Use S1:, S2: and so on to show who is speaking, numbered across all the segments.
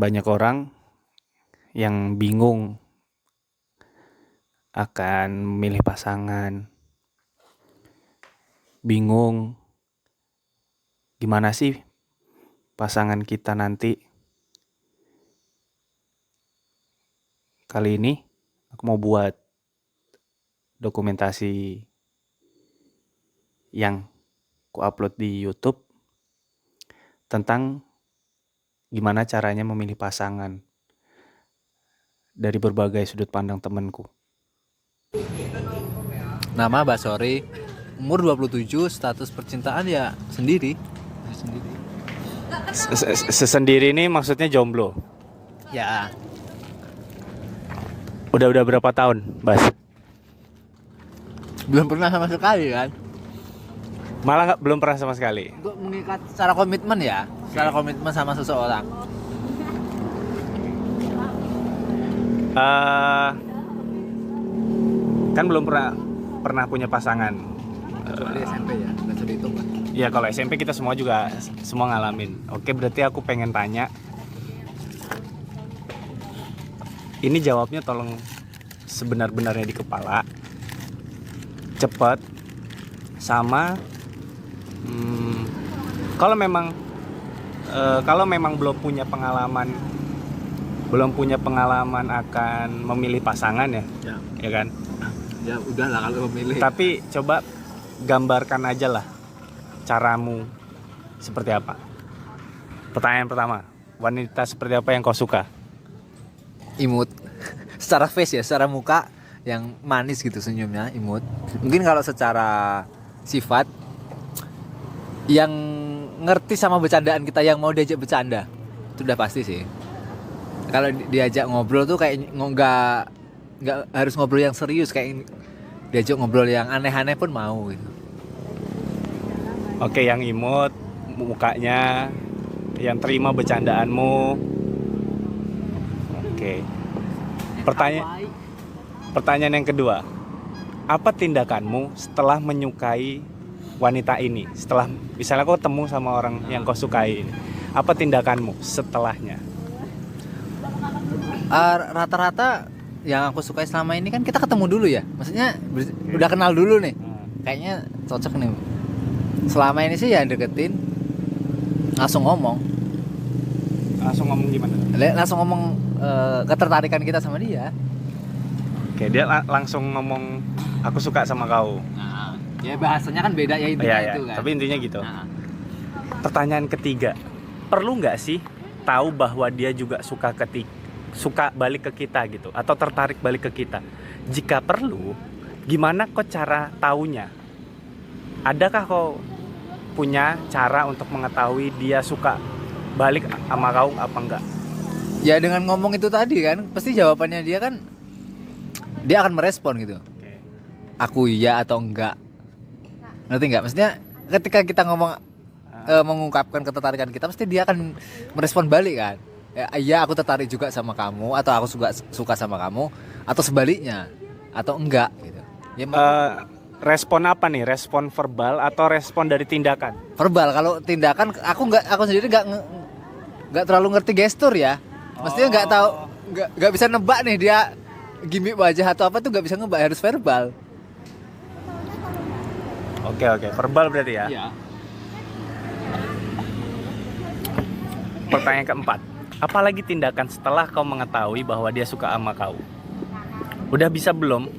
S1: banyak orang yang bingung akan memilih pasangan, bingung gimana sih pasangan kita nanti. Kali ini aku mau buat dokumentasi yang ku upload di YouTube tentang gimana caranya memilih pasangan dari berbagai sudut pandang temanku.
S2: Nama Basori, umur 27, status percintaan ya sendiri.
S1: Sesendiri ini maksudnya jomblo.
S2: Ya,
S1: Udah berapa tahun, Bas?
S2: belum pernah sama sekali kan.
S1: Malah belum pernah sama sekali.
S2: Untuk mengikat secara komitmen ya, secara komitmen sama seseorang.
S1: Kan belum pernah punya pasangan.
S2: Kecuali SMP ya, nggak usah dihitung lah.
S1: Ya kalau SMP kita semua ngalamin. Oke, berarti aku pengen tanya. Ini jawabnya tolong sebenar-benarnya di kepala. Cepat. Sama kalau memang belum punya pengalaman akan memilih pasangan ya kan?
S2: Ya udahlah kalau memilih.
S1: Tapi coba gambarkan aja lah caramu seperti apa. Pertanyaan pertama, wanita seperti apa yang kau suka?
S2: Imut. Secara face ya, secara muka yang manis gitu senyumnya, imut. Mungkin kalau secara sifat yang ngerti sama bercandaan kita, yang mau diajak bercanda, itu udah pasti sih. Kalau diajak ngobrol tuh kayak nggak harus ngobrol yang serius, kayak diajak ngobrol yang aneh-aneh pun mau gitu.
S1: Oke, yang imut mukanya, yang terima bercandaanmu. Oke. Pertanyaan yang kedua, apa tindakanmu setelah menyukai wanita ini? Setelah misalnya kau ketemu sama orang yang kau sukai ini, apa tindakanmu setelahnya?
S2: Rata-rata yang aku sukai selama ini kan kita ketemu dulu ya, maksudnya udah kenal dulu nih, kayaknya cocok nih. Selama ini sih ya deketin, langsung ngomong
S1: Gimana?
S2: Langsung ngomong ketertarikan kita sama dia.
S1: Oke, dia langsung ngomong aku suka sama kau.
S2: Nah, ya bahasanya kan beda ya intinya
S1: Ya,
S2: itu kan.
S1: tapi intinya gitu.
S2: Nah.
S1: Pertanyaan ketiga, perlu nggak sih tahu bahwa dia juga suka balik ke kita gitu, atau tertarik balik ke kita? Jika perlu, gimana kok cara taunya? Adakah kau punya cara untuk mengetahui dia suka balik sama kau apa enggak?
S2: Ya dengan ngomong itu tadi kan, pasti jawabannya dia kan, dia akan merespon gitu. Aku iya atau enggak. Ngerti enggak? Maksudnya ketika kita ngomong mengungkapkan ketertarikan kita, pasti dia akan merespon balik kan. Ya, iya aku tertarik juga sama kamu, atau aku suka sama kamu, atau sebaliknya, atau enggak gitu. Ya,
S1: respon apa nih? Respon verbal atau respon dari tindakan?
S2: verbal. Kalau tindakan aku sendiri enggak terlalu ngerti gestur ya. Maksudnya enggak tahu, enggak bisa nebak nih dia gimmick wajah atau apa tuh, enggak bisa nebak, harus verbal.
S1: Oke, verbal berarti ya.
S2: Iya.
S1: Pertanyaan keempat, apalagi tindakan setelah kau mengetahui bahwa dia suka sama kau? Udah bisa belum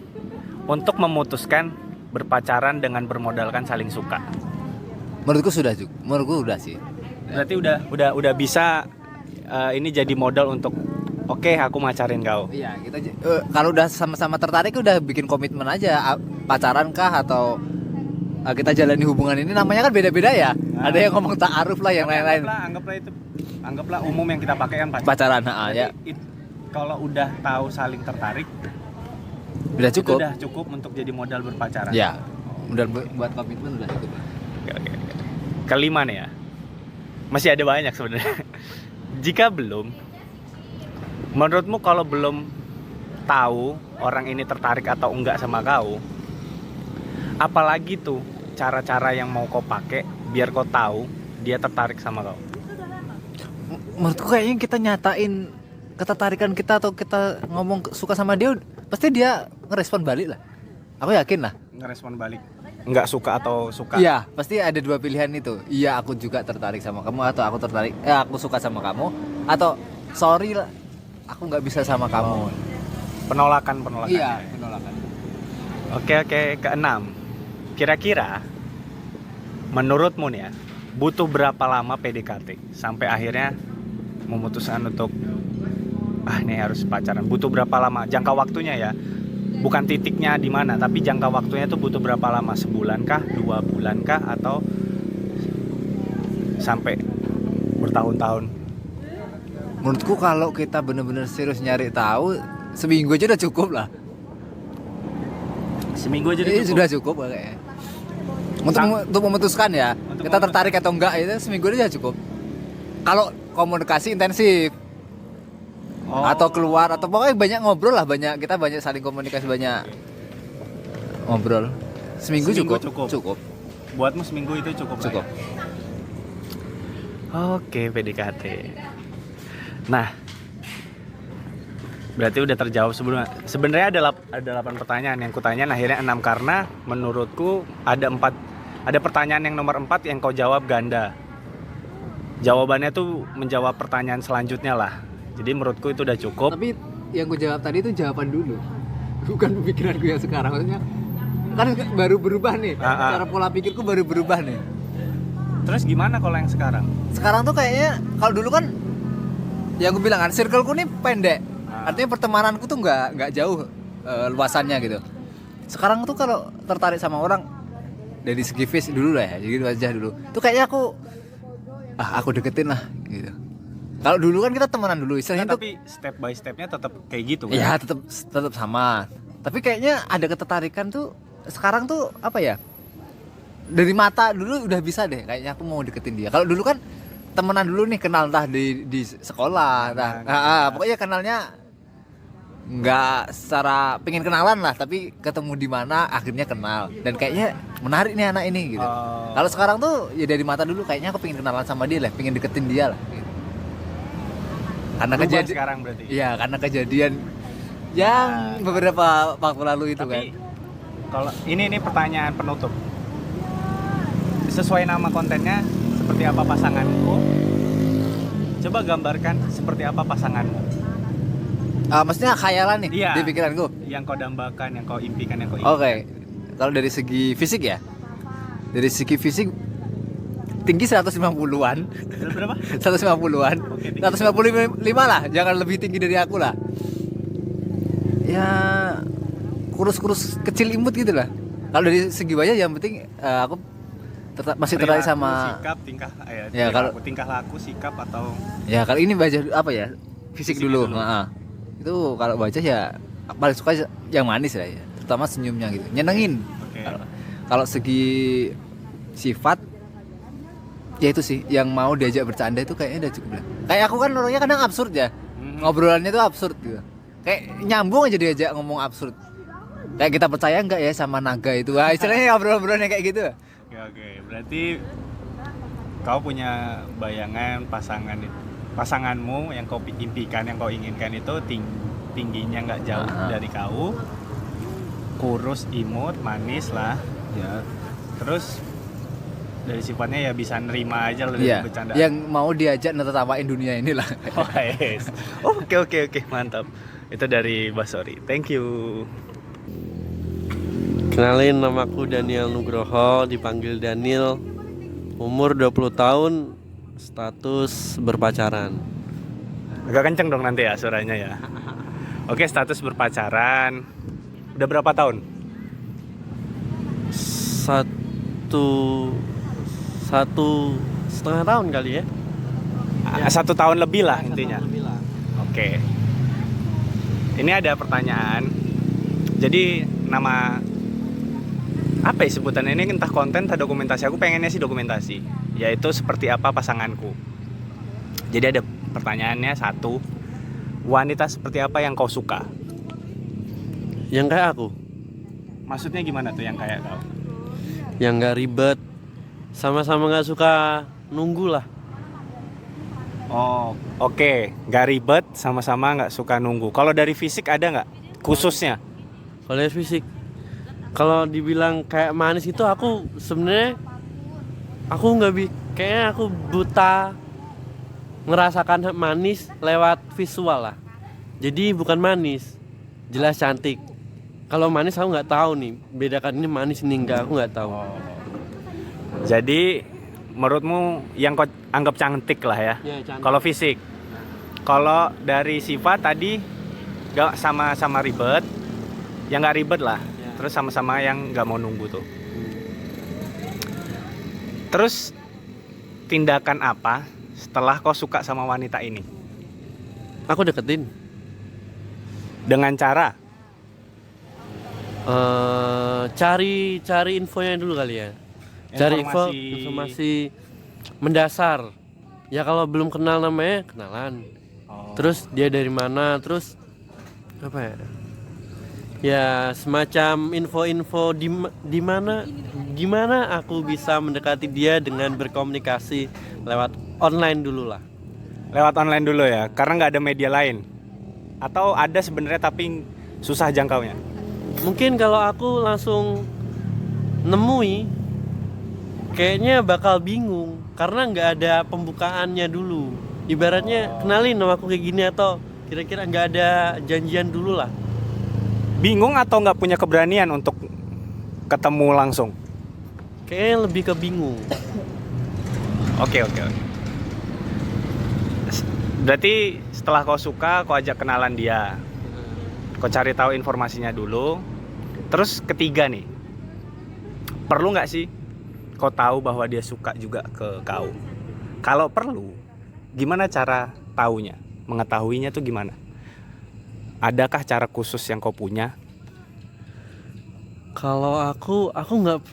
S1: untuk memutuskan berpacaran dengan bermodalkan saling suka?
S2: Menurutku udah sih.
S1: Berarti udah bisa ini jadi modal untuk oke, aku macarin kau.
S2: Iya, kita kalau udah sama-sama tertarik udah bikin komitmen aja, pacaran kah atau kita jalani hubungan ini, namanya kan beda-beda ya. Ada yang ngomong ta'aruf lah, yang lain-lain.
S1: Anggaplah umum yang kita pakai kan
S2: Pacaran, ya.
S1: Kalau udah tahu saling tertarik,
S2: Udah cukup.
S1: Udah cukup untuk jadi modal berpacaran.
S2: Ya, modal buat komitmen udah cukup.
S1: Oke. Kelima nih ya. Masih ada banyak sebenarnya. Jika belum, menurutmu kalau belum tahu orang ini tertarik atau enggak sama kau, apalagi tuh cara-cara yang mau kau pakai biar kau tahu dia tertarik sama kau?
S2: menurutku kayaknya kita nyatain ketertarikan kita atau kita ngomong suka sama dia, pasti dia ngerespon balik lah. Aku yakin lah.
S1: Ngerespon balik. Nggak suka atau suka?
S2: Iya, pasti ada dua pilihan itu. Iya, aku juga tertarik sama kamu, atau aku suka sama kamu, atau sorry lah, aku nggak bisa sama kamu.
S1: Penolakan.
S2: Iya, penolakan.
S1: Oke, keenam. Kira-kira menurutmu nih ya, butuh berapa lama PDKT sampai akhirnya memutuskan untuk nih harus pacaran? Butuh berapa lama? Jangka waktunya ya. Bukan titiknya di mana, tapi jangka waktunya itu butuh berapa lama? Sebulan kah, 2 bulan kah, atau sampai bertahun-tahun?
S2: Menurutku kalau kita bener-bener serius nyari tahu, seminggu aja udah cukup lah.
S1: Seminggu aja
S2: Ini
S1: cukup?
S2: sudah cukup kayaknya. Untuk memutuskan ya,
S1: Untuk
S2: kita tertarik atau enggak itu seminggu aja cukup. Kalau komunikasi intensif, atau keluar, atau pokoknya banyak ngobrol lah, kita banyak saling komunikasi, banyak ngobrol. Seminggu cukup.
S1: Buatmu seminggu itu cukup?
S2: Cukup.
S1: Ya? Oke, PDKT. Nah, berarti udah terjawab sebelumnya. Sebenarnya ada 8 pertanyaan yang kutanyain, akhirnya 6 karena menurutku ada pertanyaan yang nomor 4 yang kau jawab ganda. Jawabannya tuh menjawab pertanyaan selanjutnya lah. Jadi menurutku itu udah cukup.
S2: Tapi yang gue jawab tadi itu jawaban dulu, bukan pemikiranku yang sekarang. Maksudnya kan baru berubah nih, cara pola pikirku baru berubah nih.
S1: Terus gimana kalau yang sekarang?
S2: Sekarang tuh kayaknya, kalau dulu kan yang gue bilang kan, circleku nih pendek. Artinya pertemananku tuh nggak jauh luasannya gitu. Sekarang tuh kalau tertarik sama orang dari segi face dulu lah ya, jadi wajah dulu. Tuh kayaknya aku deketin lah gitu. Kalau dulu kan kita temenan dulu, istilahnya tuh.
S1: Tapi step by stepnya tetap kayak gitu kan?
S2: Iya, tetap sama. Tapi kayaknya ada ketertarikan tuh sekarang tuh apa ya? Dari mata dulu udah bisa deh, kayaknya aku mau deketin dia. Kalau dulu kan temenan dulu nih, kenal entah di sekolah, pokoknya kenalnya nggak secara pengen kenalan lah, tapi ketemu di mana akhirnya kenal dan kayaknya menarik nih anak ini gitu. Kalau sekarang tuh ya dari mata dulu, kayaknya aku pengen kenalan sama dia lah, pengen deketin dia lah gitu. Karena kejadian
S1: sekarang berarti.
S2: Iya, karena kejadian yang beberapa waktu lalu itu.
S1: Tapi,
S2: kan.
S1: Kalau ini pertanyaan penutup. Sesuai nama kontennya, seperti apa pasanganku? Coba gambarkan seperti apa pasanganmu.
S2: Maksudnya khayalan nih,
S1: iya,
S2: di pikiranku.
S1: Yang kau dambakan, yang kau impikan, yang kau inginkan.
S2: Oke. Kalau dari segi fisik ya. Dari segi fisik tinggi 150-an.
S1: Berapa?
S2: 150-an.
S1: Oke,
S2: 155 lah, jangan lebih tinggi dari aku lah. Ya kurus-kurus kecil imut gitu lah. Kalau dari segi wajah yang penting aku masih tertarik sama
S1: sikap, tingkah
S2: ya, kalau
S1: tingkah laku, sikap atau
S2: ya kalau ini wajah apa ya? Fisik dulu. Itu kalau wajah ya paling suka yang manis lah ya. Terutama senyumnya gitu. Nyenengin.
S1: okay.
S2: Kalau segi sifat ya itu sih, yang mau diajak bercanda itu kayaknya udah cukup lah. Kayak aku kan orangnya kadang absurd ya. Ngobrolannya tuh absurd gitu. Kayak nyambung aja diajak ngomong absurd. Kayak kita percaya enggak ya sama naga itu. Wah, istilahnya obrolan-obrolannya kayak gitu.
S1: Oke. Berarti kau punya bayangan pasanganmu yang kau impikan, yang kau inginkan itu tingginya nggak jauh dari kau, kurus, imut, manis lah ya. Terus dari sifatnya ya bisa nerima aja loh dari bercanda.
S2: Yang mau diajak nertawain dunia inilah.
S1: Oh, yes. Oke, mantap. Itu dari Basori. Thank you.
S3: Kenalin, namaku Daniel Nugroho, dipanggil Daniel. Umur 20 tahun, status berpacaran.
S1: Agak kenceng dong nanti ya suaranya ya. Oke, status berpacaran. Udah berapa tahun?
S3: Satu setengah tahun kali ya.
S1: 1 tahun lebih lah intinya. Oke. Ini ada pertanyaan. Jadi nama apa ya sebutannya ini, entah konten entah dokumentasi. Aku pengennya sih dokumentasi, yaitu seperti apa pasanganku. Jadi ada pertanyaannya 1, wanita seperti apa yang kau suka?
S3: Yang kayak aku,
S1: Maksudnya gimana tuh yang kayak kau?
S3: yang gak ribet, sama-sama gak suka nunggu lah.
S1: Oh, oke. Nggak ribet, sama-sama nggak suka nunggu. Kalau dari fisik ada nggak khususnya?
S3: Kalau dari fisik, kalau dibilang kayak manis itu aku sebenarnya aku nggak kayaknya aku buta ngerasakan manis lewat visual lah. Jadi bukan manis, jelas cantik. Kalau manis aku nggak tahu nih, bedakan ini manis ini enggak, aku nggak tahu.
S1: Jadi menurutmu yang kau anggap cantik lah ya?
S3: Ya, cantik.
S1: Kalau fisik. Kalau dari sifat tadi nggak sama-sama ribet, yang nggak ribet lah.
S3: Ya.
S1: Terus sama-sama yang nggak mau nunggu tuh. Terus tindakan apa setelah kau suka sama wanita ini?
S3: Aku deketin.
S1: Dengan cara
S3: Cari infonya dulu kali ya. Cari informasi mendasar. Ya kalau belum kenal namanya, kenalan. Terus dia dari mana? Terus apa ya? Ya semacam info-info di mana gimana aku bisa mendekati dia dengan berkomunikasi lewat online dulu lah.
S1: lewat online dulu ya, karena nggak ada media lain. Atau ada sebenarnya tapi susah jangkaunya.
S3: Mungkin kalau aku langsung nemui kayaknya bakal bingung karena nggak ada pembukaannya dulu. Ibaratnya kenalin nama aku kayak gini atau kira-kira nggak ada janjian dulu lah.
S1: Bingung atau nggak punya keberanian untuk ketemu langsung?
S3: Kayaknya lebih ke bingung.
S1: Oke. Berarti setelah kau suka, kau ajak kenalan dia. Kau cari tahu informasinya dulu. Terus ketiga nih, perlu nggak sih kau tahu bahwa dia suka juga ke kau? Kalau perlu, gimana cara taunya? Mengetahuinya tuh gimana? Adakah cara khusus yang kau punya?
S3: Kalau aku nggak.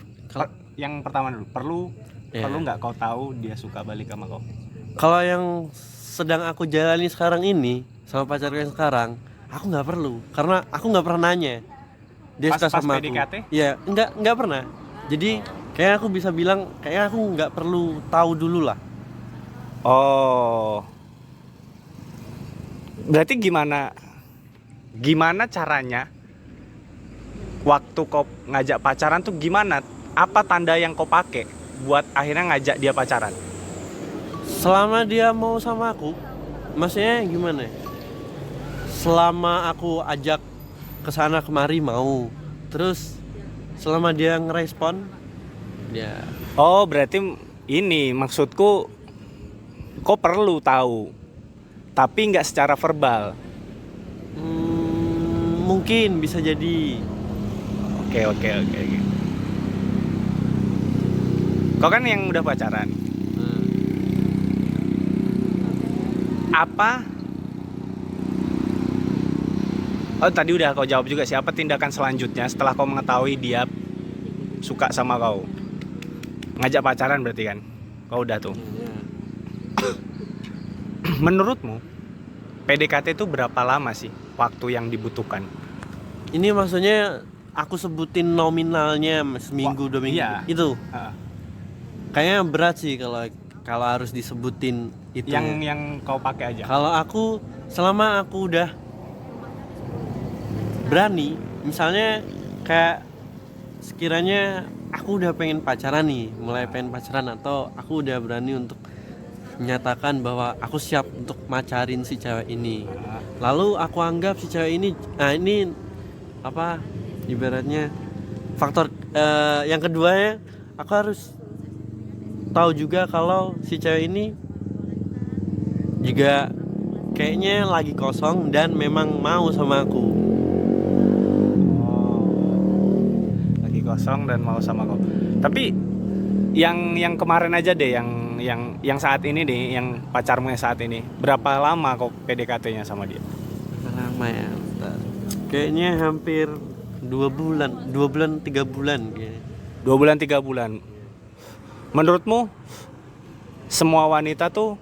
S1: Yang pertama dulu, perlu
S3: Ya.
S1: nggak kau tahu dia suka balik sama kau?
S3: Kalau yang sedang aku jalani sekarang ini sama pacarku yang sekarang, aku nggak perlu karena aku nggak pernah nanya dia suka
S1: Pas
S3: sama aku.
S1: PDKT?
S3: Iya, nggak pernah. Jadi kayak aku bisa bilang kayak aku nggak perlu tahu dulu lah.
S1: Oh, berarti gimana caranya waktu kau ngajak pacaran tuh gimana? Apa tanda yang kau pakai buat akhirnya ngajak dia pacaran?
S3: Selama dia mau sama aku, maksudnya gimana ya? Selama aku ajak kesana kemari mau, terus selama dia ngerespon, ya
S1: Oh, berarti ini maksudku kau perlu tahu, tapi nggak secara verbal.
S3: mungkin bisa jadi.
S1: Oke. Kau kan yang udah pacaran. Apa? Oh, tadi udah kau jawab juga sih. Apa tindakan selanjutnya setelah kau mengetahui dia suka sama kau? Ngajak pacaran berarti kan? Kau udah tuh. Menurutmu PDKT itu berapa lama sih waktu yang dibutuhkan?
S3: Ini maksudnya aku sebutin nominalnya seminggu, 2 minggu.
S1: Iya.
S3: Itu
S1: Heeh.
S3: kayaknya berat sih kalau harus disebutin itu.
S1: Yang kau pakai aja.
S3: Kalau aku selama aku udah berani, misalnya kayak sekiranya aku udah pengen pacaran nih, mulai pengen pacaran atau aku udah berani untuk menyatakan bahwa aku siap untuk macarin si cewek ini. Lalu aku anggap si cewek ini, nah ini apa ibaratnya faktor yang keduanya, aku harus tahu juga kalau si cewek ini juga kayaknya lagi kosong dan memang mau sama aku.
S1: Lagi kosong dan mau sama kau. Tapi yang kemarin aja deh, yang saat ini deh, yang pacarmu yang saat ini, berapa lama kau PDKT-nya sama dia?
S3: Lama ya, bentar. Kayaknya hampir 2 bulan, 3 bulan kayaknya.
S1: 2 bulan 3 bulan. Menurutmu semua wanita tuh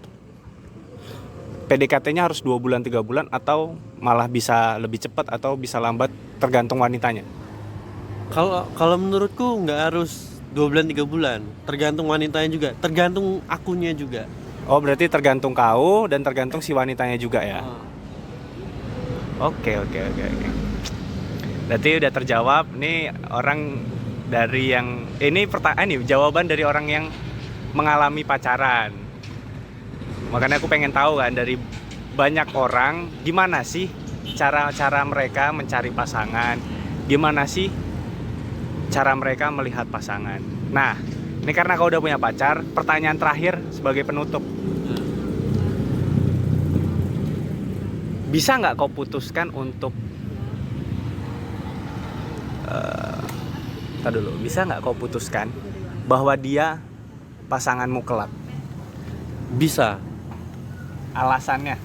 S1: PDKT-nya harus 2 bulan 3 bulan atau malah bisa lebih cepat atau bisa lambat tergantung wanitanya?
S3: Kalau menurutku nggak harus 2 bulan 3 bulan, tergantung wanitanya juga, tergantung akunya juga.
S1: Oh, berarti tergantung kau dan tergantung si wanitanya juga ya. Oke. Berarti udah terjawab. Nih orang dari yang ini pertanyaan nih, jawaban dari orang yang mengalami pacaran. Makanya aku pengen tahu kan dari banyak orang gimana sih cara-cara mereka mencari pasangan, gimana sih cara mereka melihat pasangan. Nah, ini karena kau udah punya pacar, pertanyaan terakhir sebagai penutup. Bisa nggak kau putuskan untuk bisa nggak kau putuskan bahwa dia pasanganmu kelak?
S3: Bisa.
S1: Alasannya?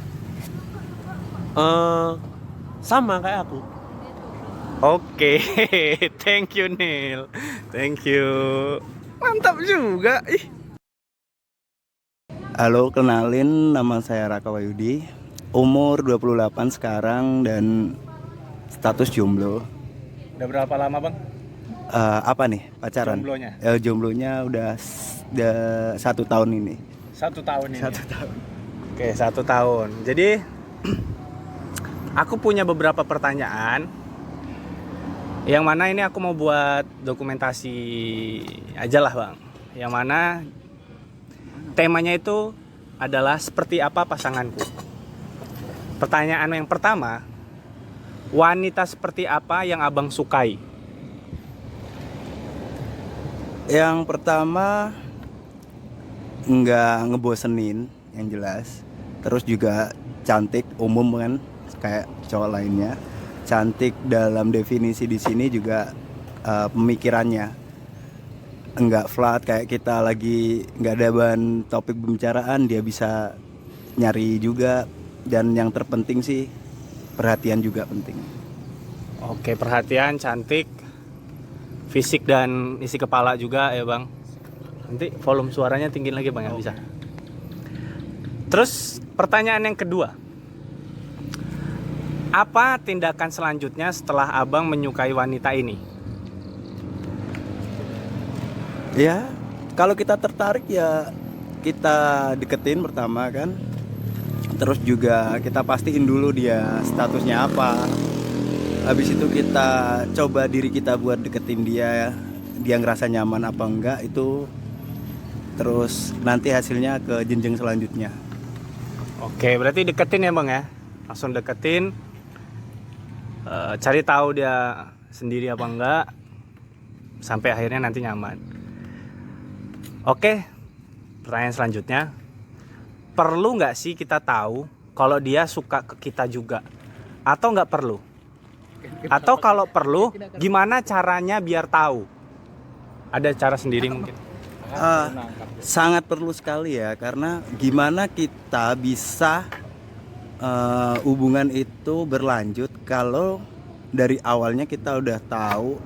S3: Sama kayak aku.
S1: Oke, thank you Neil, thank you. Mantap juga. Ih.
S4: Halo, kenalin, nama saya Raka Wayudi. Umur 28 sekarang dan status jomblo.
S1: Udah berapa lama bang?
S4: Apa nih pacaran?
S1: Jomblonya?
S4: Jomblonya udah 1 tahun ini.
S1: 1 tahun ini.
S4: 1 tahun.
S1: Oke, 1 tahun. Jadi aku punya beberapa pertanyaan. Yang mana ini aku mau buat dokumentasi aja lah bang. Yang mana temanya itu adalah seperti apa pasanganku. Pertanyaan yang pertama, wanita seperti apa yang abang sukai?
S4: Yang pertama nggak ngebosenin yang jelas. Terus juga cantik umum kan kayak cowok lainnya. Cantik dalam definisi di sini juga pemikirannya enggak flat kayak kita lagi nggak ada bahan topik pembicaraan dia bisa nyari juga, dan yang terpenting sih perhatian juga penting.
S1: Oke, perhatian, cantik, fisik dan isi kepala juga ya bang. Nanti volume suaranya tinggi lagi bang ya, bisa. Terus pertanyaan yang kedua, apa tindakan selanjutnya setelah abang menyukai wanita ini?
S4: Ya, kalau kita tertarik ya kita deketin pertama kan. Terus juga kita pastiin dulu dia statusnya apa. Habis itu kita coba diri kita buat deketin dia ngerasa nyaman apa enggak itu. Terus nanti hasilnya ke jenjang selanjutnya.
S1: Oke, berarti deketin ya bang ya, langsung deketin, cari tahu dia sendiri apa enggak, sampai akhirnya nanti nyaman. Oke, pertanyaan selanjutnya, perlu nggak sih kita tahu kalau dia suka ke kita juga, atau nggak perlu? Atau kalau perlu, gimana caranya biar tahu? Ada cara sendiri mungkin?
S4: Sangat perlu sekali ya, karena gimana kita bisa hubungan itu berlanjut kalau dari awalnya kita udah tahu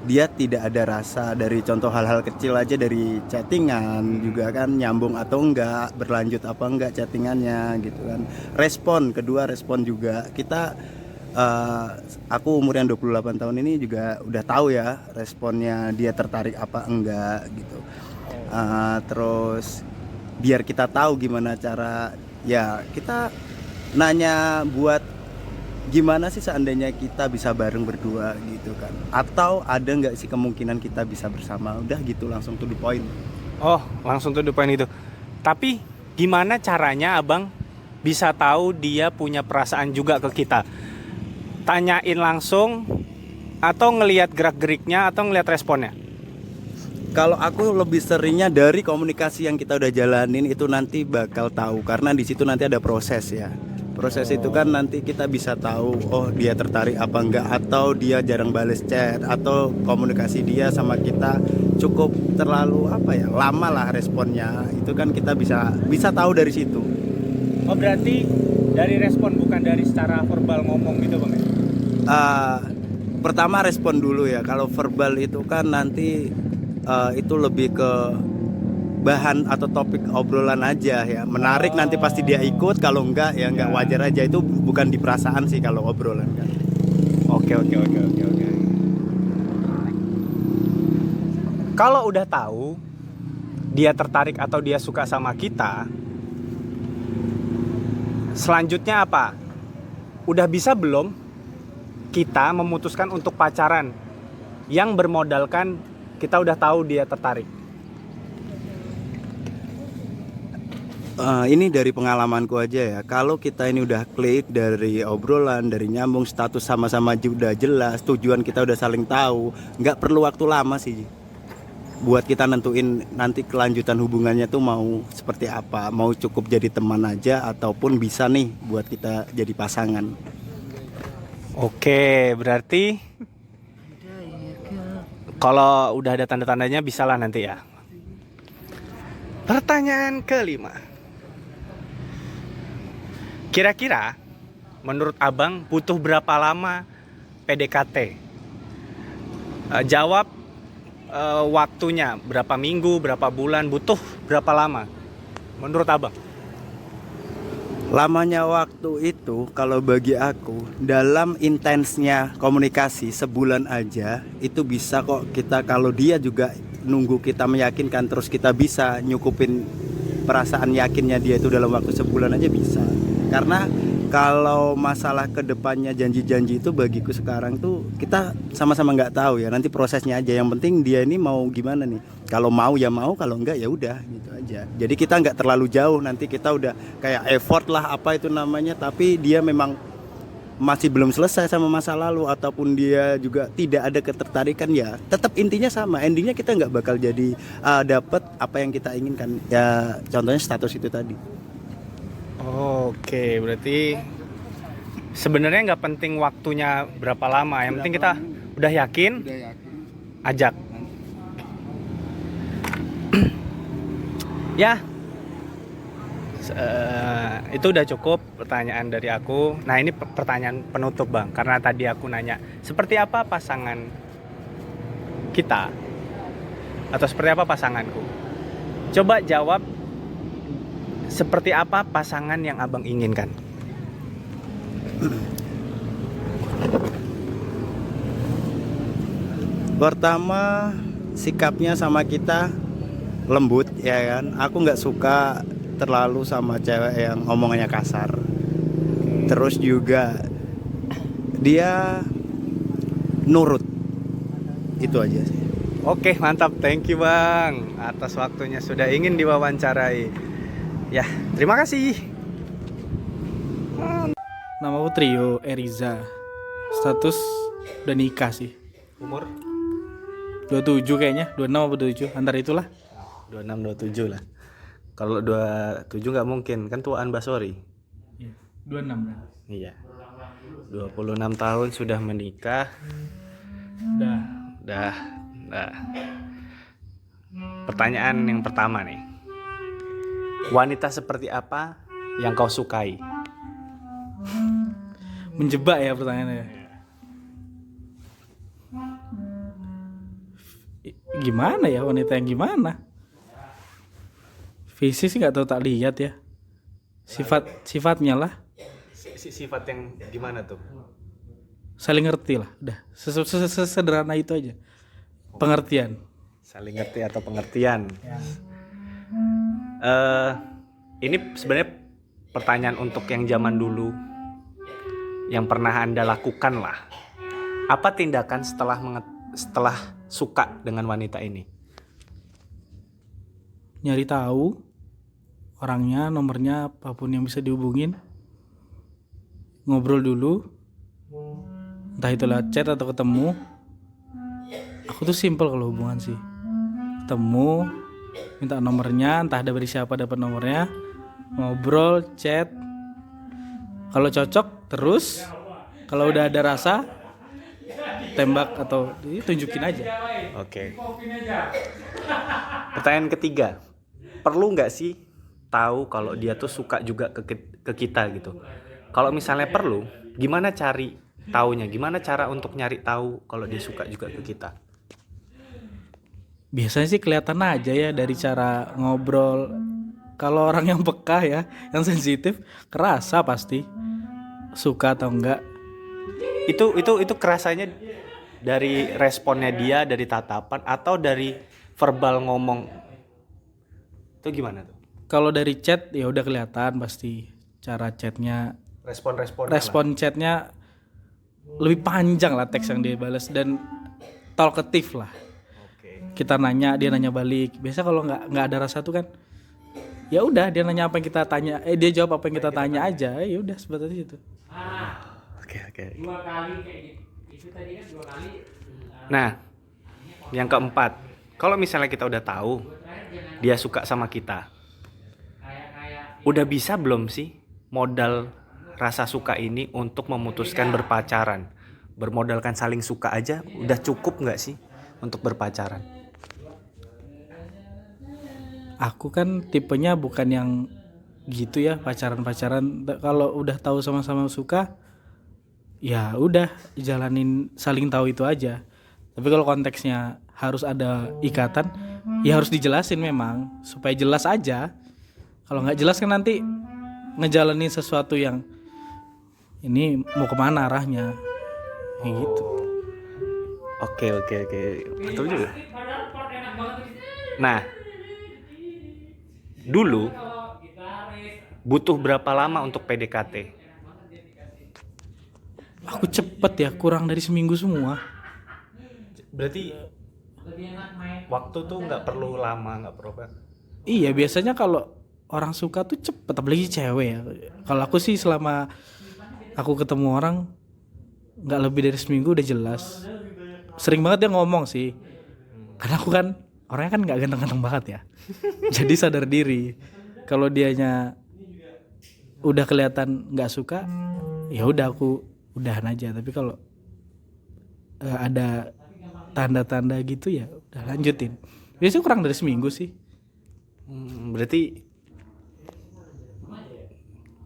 S4: dia tidak ada rasa. Dari contoh hal-hal kecil aja, dari chattingan juga kan nyambung atau enggak, berlanjut apa enggak chattingannya gitu kan. Kedua respon juga kita aku umur yang 28 tahun ini juga udah tahu ya responnya dia tertarik apa enggak gitu. Terus biar kita tahu gimana cara, ya kita nanya buat gimana sih seandainya kita bisa bareng berdua gitu kan, atau ada nggak sih kemungkinan kita bisa bersama, udah gitu langsung to the point.
S1: Oh, langsung to the point itu. Tapi gimana caranya abang bisa tahu dia punya perasaan juga ke kita? Tanyain langsung atau ngelihat gerak-geriknya atau ngelihat responnya?
S4: Kalau aku lebih seringnya dari komunikasi yang kita udah jalanin itu nanti bakal tahu, karena di situ nanti ada proses ya. Proses itu kan nanti kita bisa tahu, oh dia tertarik apa enggak, atau dia jarang bales chat, atau komunikasi dia sama kita cukup terlalu lama lah responnya. Itu kan kita bisa tahu dari situ.
S1: Oh, berarti dari respon, bukan dari secara verbal ngomong gitu bang?
S4: Pertama respon dulu ya. Kalau verbal itu kan nanti itu lebih ke bahan atau topik obrolan aja ya, menarik nanti pasti dia ikut, kalau enggak ya enggak, wajar aja. Itu bukan di perasaan sih kalau obrolan kan.
S1: Oke. Kalau udah tahu dia tertarik atau dia suka sama kita, Selanjutnya apa? Udah bisa belum kita memutuskan untuk pacaran yang bermodalkan kita udah tahu dia tertarik?
S4: Ini dari pengalamanku aja ya. Kalau kita ini udah klik dari obrolan, dari nyambung status sama-sama udah jelas, tujuan kita udah saling tahu, nggak perlu waktu lama sih buat kita nentuin nanti kelanjutan hubungannya tuh mau seperti apa, mau cukup jadi teman aja ataupun bisa nih buat kita jadi pasangan.
S1: Oke, berarti kalau udah ada tanda-tandanya bisalah nanti ya. Pertanyaan kelima. Kira-kira menurut abang butuh berapa lama PDKT? Jawab waktunya, berapa minggu, berapa bulan, butuh berapa lama menurut abang?
S4: Lamanya waktu itu kalau bagi aku dalam intensnya komunikasi sebulan aja itu bisa kok kita, kalau dia juga nunggu kita meyakinkan terus kita bisa nyukupin perasaan yakinnya dia itu dalam waktu sebulan aja bisa. Karena kalau masalah kedepannya janji-janji itu bagiku sekarang tuh kita sama-sama nggak tahu ya, nanti prosesnya aja. Yang penting dia ini mau gimana nih. Kalau mau ya mau, kalau enggak ya udah gitu aja. Jadi kita nggak terlalu jauh, nanti kita udah kayak effort lah apa itu namanya, tapi dia memang masih belum selesai sama masa lalu ataupun dia juga tidak ada ketertarikan, ya tetap intinya sama, endingnya kita nggak bakal jadi dapet apa yang kita inginkan ya, contohnya status itu tadi.
S1: Oke, berarti sebenarnya nggak penting waktunya berapa lama, yang penting kita udah yakin, ajak. Ya, itu udah cukup pertanyaan dari aku. Nah, ini pertanyaan penutup bang, karena tadi aku nanya seperti apa pasangan kita atau seperti apa pasanganku. Coba jawab, seperti apa pasangan yang abang inginkan?
S4: Pertama, sikapnya sama kita lembut ya kan. Aku nggak suka terlalu sama cewek yang omongannya kasar. Terus juga dia nurut. Itu aja sih.
S1: Oke, mantap. Thank you bang atas waktunya sudah ingin diwawancarai. Ya, terima kasih.
S5: Nama aku Trio Eriza. Status udah nikah sih.
S1: Umur
S5: 27 kayaknya, 26 atau 27, antara itulah.
S1: 26 27 lah. Kalau 27 nggak mungkin, kan tuaan Basori.
S5: Iya, 26 kan.
S1: Iya. 26 tahun sudah menikah.
S5: Udah.
S1: Dah. Pertanyaan yang pertama nih. Wanita seperti apa yang kau sukai?
S5: Menjebak ya pertanyaannya. Gimana ya, wanita yang gimana? Fisik sih nggak tahu, tak lihat ya. Sifatnya lah.
S1: Sifat yang gimana tuh?
S5: Saling ngerti lah. Udah. Sesederhana itu aja. Pengertian.
S1: Saling ngerti atau pengertian.
S5: Ya.
S1: Ini sebenarnya pertanyaan untuk yang zaman dulu yang pernah Anda lakukan lah. Apa tindakan setelah suka dengan wanita ini?
S5: Nyari tahu orangnya, nomornya, apapun yang bisa dihubungin. Ngobrol dulu. Entah itu lewat chat atau ketemu. Aku tuh simple kalau hubungan sih. Ketemu, minta nomornya, entah dari siapa dapat nomornya, ngobrol, chat. Kalau cocok terus, kalau udah ada rasa, tembak atau tunjukin aja.
S1: Oke. Pertanyaan ketiga, perlu nggak sih tahu kalau dia tuh suka juga ke kita gitu? Kalau misalnya perlu, gimana cari taunya? Gimana cara untuk nyari tahu kalau dia suka juga ke kita?
S5: Biasanya sih kelihatan aja ya dari cara ngobrol. Kalau orang yang peka ya, yang sensitif, kerasa pasti suka atau enggak.
S1: Itu kerasanya dari responnya dia, dari tatapan atau dari verbal ngomong. Itu gimana tuh?
S5: Kalau dari chat ya udah kelihatan pasti. cara chatnya,
S1: Respon-responnya
S5: respon chatnya lebih panjang lah teks yang dia balas dan talkative lah.
S1: Oke.
S5: Kita nanya, dia nanya balik. Biasa kalau nggak ada rasa tuh kan, ya udah dia nanya apa yang kita tanya, dia jawab apa yang kita tanya aja, ya udah sebatas itu.
S1: Oke. Nah, yang keempat, kalau misalnya kita udah tahu dia suka sama kita, udah bisa belum sih modal rasa suka ini untuk memutuskan berpacaran? Bermodalkan saling suka aja udah cukup nggak sih untuk berpacaran?
S5: Aku kan tipenya bukan yang gitu ya, pacaran-pacaran. Kalau udah tahu sama-sama suka, ya udah jalanin saling tahu itu aja. Tapi kalau konteksnya harus ada ikatan, ya harus dijelasin memang supaya jelas aja. Kalau nggak jelas kan nanti ngejalanin sesuatu yang ini mau kemana arahnya, kayak gitu.
S1: Oke. Betul juga. Nah, dulu butuh berapa lama untuk PDKT?
S5: Aku cepet ya, kurang dari seminggu semua.
S1: Berarti waktu tuh nggak perlu lama, nggak perlu apa.
S5: Iya, biasanya kalau orang suka tuh cepet, apalagi cewek ya. Kalau aku sih selama aku ketemu orang nggak lebih dari seminggu udah jelas. Sering banget dia ngomong sih, karena aku kan orangnya kan nggak ganteng-ganteng banget ya. Jadi sadar diri. Kalau dianya udah kelihatan nggak suka, ya udah aku udahan aja. Tapi kalau ada tanda-tanda gitu ya udah lanjutin. Biasanya kurang dari seminggu sih.
S1: Berarti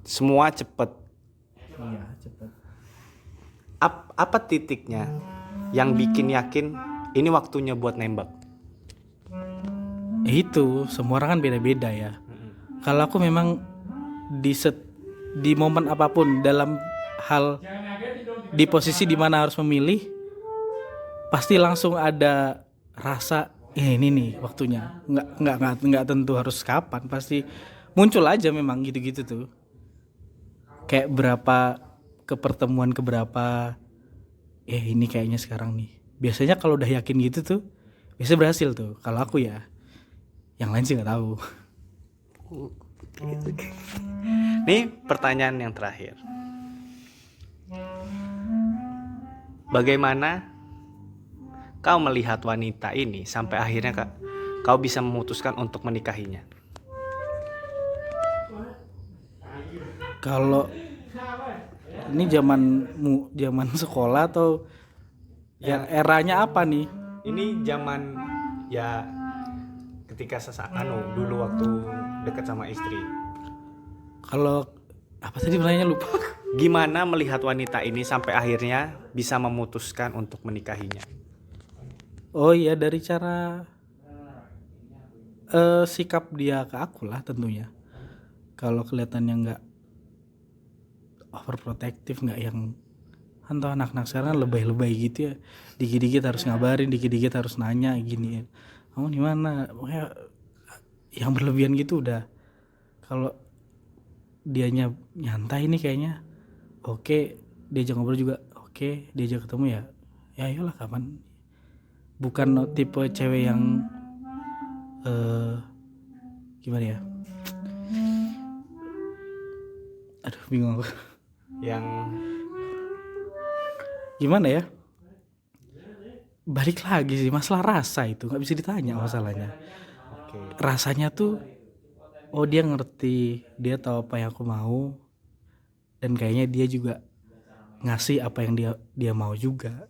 S1: semua cepet.
S5: Iya, cepet.
S1: Apa titiknya yang bikin yakin ini waktunya buat nembak?
S5: Itu semua orang kan beda-beda ya. Kalau aku memang di momen apapun dalam hal di posisi dimana harus memilih, pasti langsung ada rasa ini nih waktunya. Nggak tentu harus kapan, pasti muncul aja memang gitu-gitu tuh. Kayak berapa kepertemuan keberapa, ini kayaknya sekarang nih. Biasanya kalau udah yakin gitu tuh, biasa berhasil tuh. Kalau aku ya, yang lain sih nggak tahu.
S1: Nih pertanyaan yang terakhir. Bagaimana kau melihat wanita ini sampai akhirnya kau bisa memutuskan untuk menikahinya?
S5: Kalau ini zaman sekolah atau yang eranya apa nih?
S1: Ini zaman ya ketika dulu waktu dekat sama istri.
S5: Kalau apa tadi pertanyaannya lupa.
S1: Gimana melihat wanita ini sampai akhirnya bisa memutuskan untuk menikahinya?
S5: Oh iya, dari cara sikap dia ke aku lah tentunya. Kalau kelihatannya nggak overprotective, nggak yang entah anak-anak sekarang lebay-lebay gitu ya, dikit-dikit harus ngabarin, dikit-dikit harus nanya gini, kamu di mana, yang berlebihan gitu udah. Kalau dianya nyantai nih kayaknya oke, diajak ngobrol juga oke, diajak ketemu ya ayolah kapan. Bukan tipe cewek yang gimana ya, aduh bingung aku.
S1: Yang
S5: Gimana ya, balik lagi sih masalah rasa itu nggak bisa ditanya masalahnya. Rasanya tuh dia ngerti, dia tahu apa yang aku mau, dan kayaknya dia juga ngasih apa yang dia mau juga.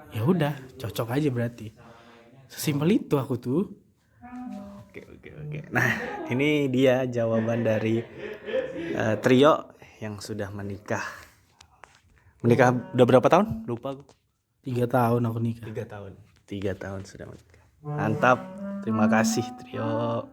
S5: Ya udah, cocok aja berarti. Sesimpel itu aku tuh.
S1: Oke. Nah, ini dia jawaban dari trio yang sudah menikah. Menikah udah berapa tahun? Lupa aku.
S5: 3 tahun aku nikah.
S1: 3 tahun. 3 tahun sudah menikah. Mantap. Terima kasih trio.